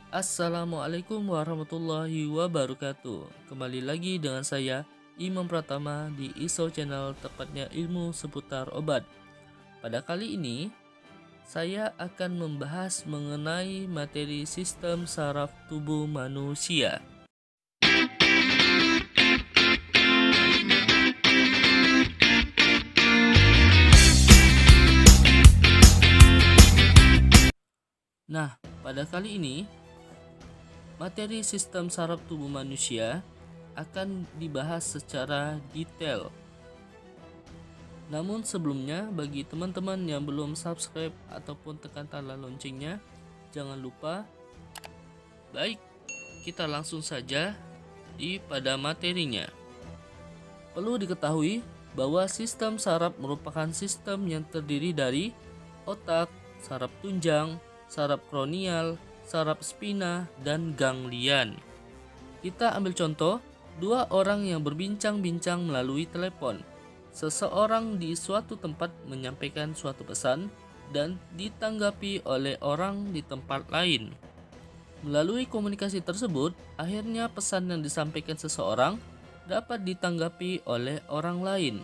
Assalamualaikum warahmatullahi wabarakatuh. Kembali lagi dengan saya Imam Pratama di ISO Channel, tepatnya ilmu seputar obat. Pada kali ini saya akan membahas mengenai materi sistem saraf tubuh manusia. Nah, pada kali ini materi sistem saraf tubuh manusia akan dibahas secara detail. Namun sebelumnya, bagi teman-teman yang belum subscribe ataupun tekan tanda loncengnya, jangan lupa. Baik, kita langsung saja pada materinya. Perlu diketahui bahwa sistem saraf merupakan sistem yang terdiri dari otak, saraf tunjang, saraf kronial, saraf spina, dan ganglian. Kita ambil contoh, dua orang yang berbincang-bincang melalui telepon. Seseorang di suatu tempat menyampaikan suatu pesan dan ditanggapi oleh orang di tempat lain. Melalui komunikasi tersebut, akhirnya pesan yang disampaikan seseorang dapat ditanggapi oleh orang lain.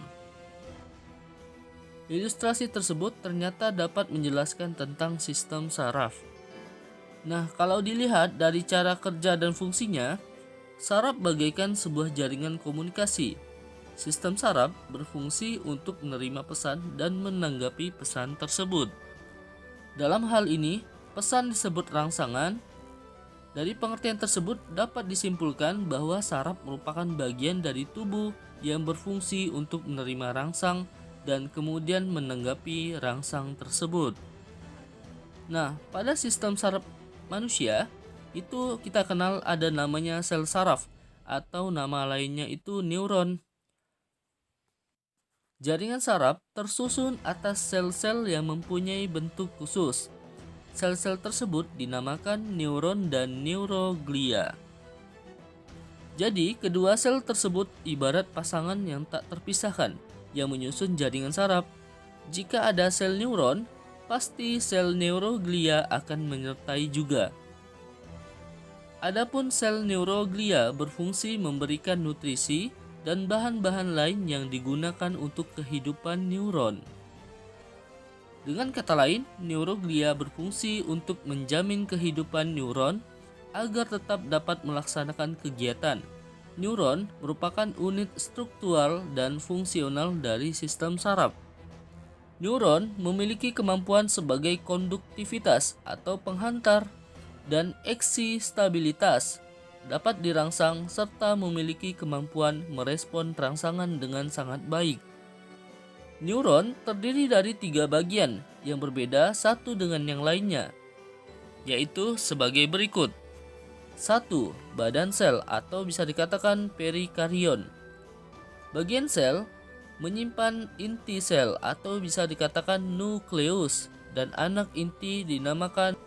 Ilustrasi tersebut ternyata dapat menjelaskan tentang sistem saraf. Nah, kalau dilihat dari cara kerja dan fungsinya, saraf bagaikan sebuah jaringan komunikasi. Sistem saraf berfungsi untuk menerima pesan dan menanggapi pesan tersebut. Dalam hal ini, pesan disebut rangsangan. Dari pengertian tersebut dapat disimpulkan bahwa saraf merupakan bagian dari tubuh yang berfungsi untuk menerima rangsang dan kemudian menanggapi rangsang tersebut. Nah, pada sistem saraf manusia, itu kita kenal ada namanya sel saraf, atau nama lainnya itu neuron. Jaringan saraf tersusun atas sel-sel yang mempunyai bentuk khusus. Sel-sel tersebut dinamakan neuron dan neuroglia. Jadi, kedua sel tersebut ibarat pasangan yang tak terpisahkan yang menyusun jaringan saraf. Jika ada sel neuron, pasti sel neuroglia akan menyertai juga. Adapun sel neuroglia berfungsi memberikan nutrisi dan bahan-bahan lain yang digunakan untuk kehidupan neuron. Dengan kata lain, neuroglia berfungsi untuk menjamin kehidupan neuron agar tetap dapat melaksanakan kegiatan. Neuron merupakan unit struktural dan fungsional dari sistem saraf. Neuron memiliki kemampuan sebagai konduktivitas atau penghantar dan eksistabilitas, dapat dirangsang serta memiliki kemampuan merespon rangsangan dengan sangat baik. Neuron terdiri dari 3 bagian yang berbeda satu dengan yang lainnya, yaitu sebagai berikut. 1. Badan sel atau bisa dikatakan perikarion. Bagian sel menyimpan inti sel atau bisa dikatakan nukleus, dan anak inti dinamakan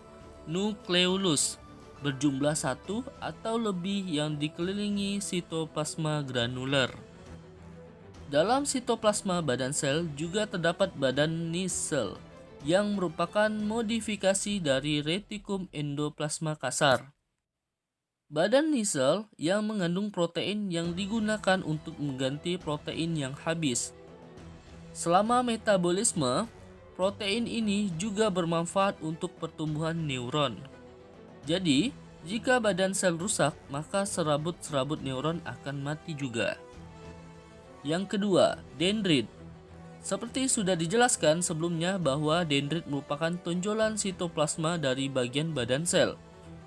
nukleolus, berjumlah 1 atau lebih yang dikelilingi sitoplasma granuler. Dalam sitoplasma badan sel juga terdapat badan nisel yang merupakan modifikasi dari retikum endoplasma kasar. Badan nisel yang mengandung protein yang digunakan untuk mengganti protein yang habis. Selama metabolisme, protein ini juga bermanfaat untuk pertumbuhan neuron. Jadi, jika badan sel rusak, maka serabut-serabut neuron akan mati juga. Yang kedua, dendrit. Seperti sudah dijelaskan sebelumnya bahwa dendrit merupakan tonjolan sitoplasma dari bagian badan sel.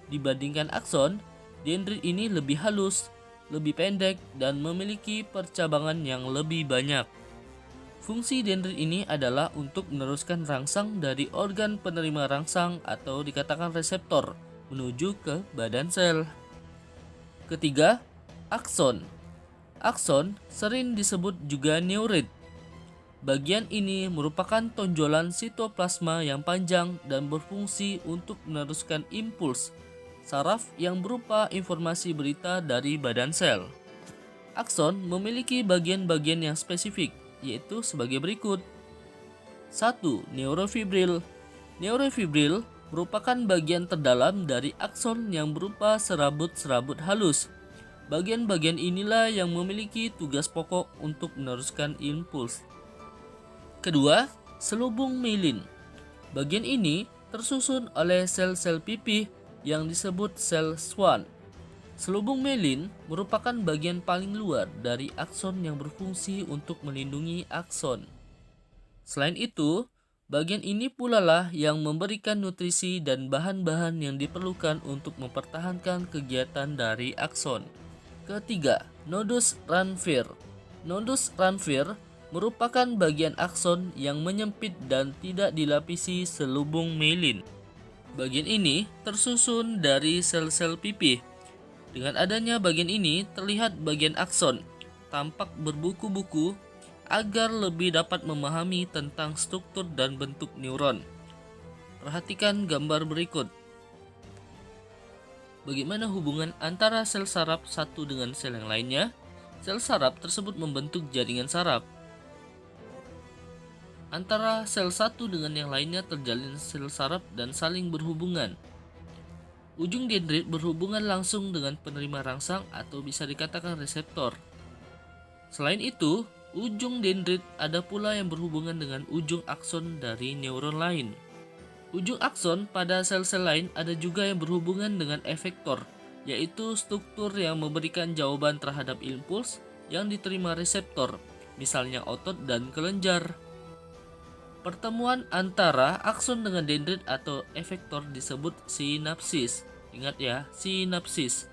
Dibandingkan akson, dendrit ini lebih halus, lebih pendek, dan memiliki percabangan yang lebih banyak. Fungsi dendrit ini adalah untuk meneruskan rangsang dari organ penerima rangsang atau dikatakan reseptor menuju ke badan sel. Ketiga, akson. Akson sering disebut juga neurit. Bagian ini merupakan tonjolan sitoplasma yang panjang dan berfungsi untuk meneruskan impuls saraf yang berupa informasi berita dari badan sel. Akson memiliki bagian-bagian yang spesifik, yaitu sebagai berikut. 1. Neurofibril. Neurofibril merupakan bagian terdalam dari akson yang berupa serabut-serabut halus. Bagian-bagian inilah yang memiliki tugas pokok untuk meneruskan impuls. Kedua, selubung myelin. Bagian ini tersusun oleh sel-sel pipih yang disebut sel Schwann. Selubung myelin merupakan bagian paling luar dari akson yang berfungsi untuk melindungi akson. Selain itu, bagian ini pula lah yang memberikan nutrisi dan bahan-bahan yang diperlukan untuk mempertahankan kegiatan dari akson. Ketiga, nodus Ranvier. Nodus Ranvier merupakan bagian akson yang menyempit dan tidak dilapisi selubung myelin. Bagian ini tersusun dari sel-sel pipih. Dengan adanya bagian ini, terlihat bagian akson tampak berbuku-buku agar lebih dapat memahami tentang struktur dan bentuk neuron. Perhatikan gambar berikut. Bagaimana hubungan antara sel saraf satu dengan sel yang lainnya? Sel saraf tersebut membentuk jaringan saraf. Antara sel satu dengan yang lainnya terjalin sel saraf dan saling berhubungan. Ujung dendrit berhubungan langsung dengan penerima rangsang atau bisa dikatakan reseptor. Selain itu, ujung dendrit ada pula yang berhubungan dengan ujung akson dari neuron lain. Ujung akson pada sel-sel lain ada juga yang berhubungan dengan efektor, yaitu struktur yang memberikan jawaban terhadap impuls yang diterima reseptor, misalnya otot dan kelenjar. Pertemuan antara akson dengan dendrit atau efektor disebut sinapsis. Ingat ya, sinapsis.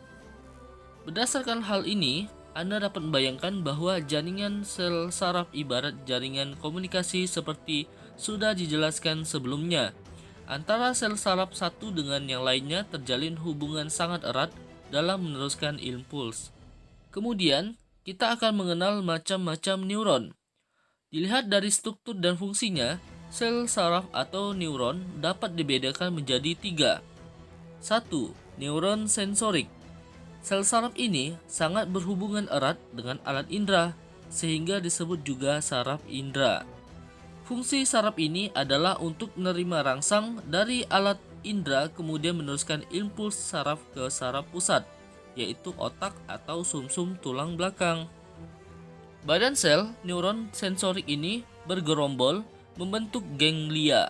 Berdasarkan hal ini, Anda dapat membayangkan bahwa jaringan sel saraf ibarat jaringan komunikasi seperti sudah dijelaskan sebelumnya. Antara sel saraf satu dengan yang lainnya terjalin hubungan sangat erat dalam meneruskan impuls. Kemudian, kita akan mengenal macam-macam neuron. Dilihat dari struktur dan fungsinya, sel saraf atau neuron dapat dibedakan menjadi 3. 1. Neuron sensorik. Sel saraf ini sangat berhubungan erat dengan alat indera, sehingga disebut juga saraf indera. Fungsi saraf ini adalah untuk menerima rangsang dari alat indera kemudian meneruskan impuls saraf ke saraf pusat, yaitu otak atau sumsum tulang belakang. Badan sel neuron sensorik ini bergerombol membentuk ganglia.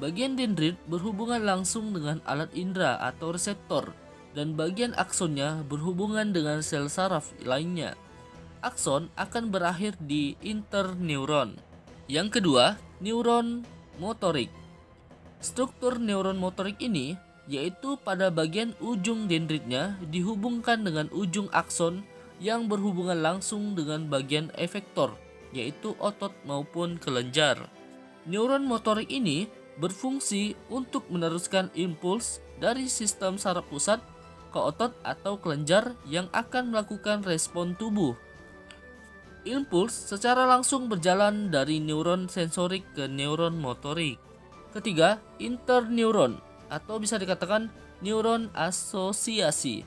Bagian dendrit berhubungan langsung dengan alat indera atau reseptor, dan bagian aksonnya berhubungan dengan sel saraf lainnya. Akson akan berakhir di interneuron. Yang kedua, neuron motorik. Struktur neuron motorik ini yaitu pada bagian ujung dendritnya dihubungkan dengan ujung akson yang berhubungan langsung dengan bagian efektor, yaitu otot maupun kelenjar. Neuron motorik ini berfungsi untuk meneruskan impuls dari sistem saraf pusat ke otot atau kelenjar yang akan melakukan respon tubuh. Impuls secara langsung berjalan dari neuron sensorik ke neuron motorik. Ketiga, interneuron atau bisa dikatakan neuron asosiasi.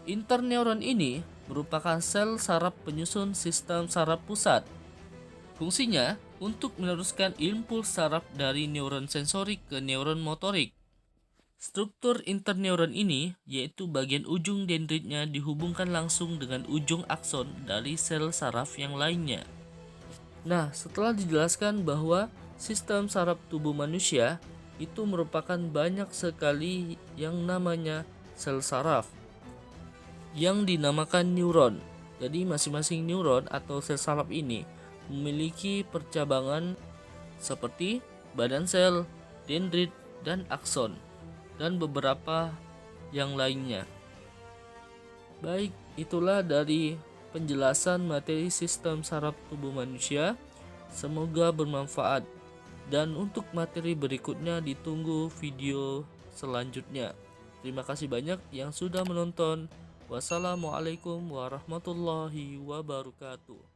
Interneuron ini merupakan sel saraf penyusun sistem saraf pusat. Fungsinya untuk meneruskan impuls saraf dari neuron sensorik ke neuron motorik. Struktur interneuron ini yaitu bagian ujung dendritnya dihubungkan langsung dengan ujung akson dari sel saraf yang lainnya. Nah, setelah dijelaskan bahwa sistem saraf tubuh manusia itu merupakan banyak sekali yang namanya sel saraf yang dinamakan neuron. Jadi masing-masing neuron atau sel saraf ini memiliki percabangan seperti badan sel, dendrit, dan akson, dan beberapa yang lainnya. Baik, itulah dari penjelasan materi sistem saraf tubuh manusia. Semoga bermanfaat. Dan untuk materi berikutnya ditunggu video selanjutnya. Terima kasih banyak yang sudah menonton. Wassalamualaikum warahmatullahi wabarakatuh.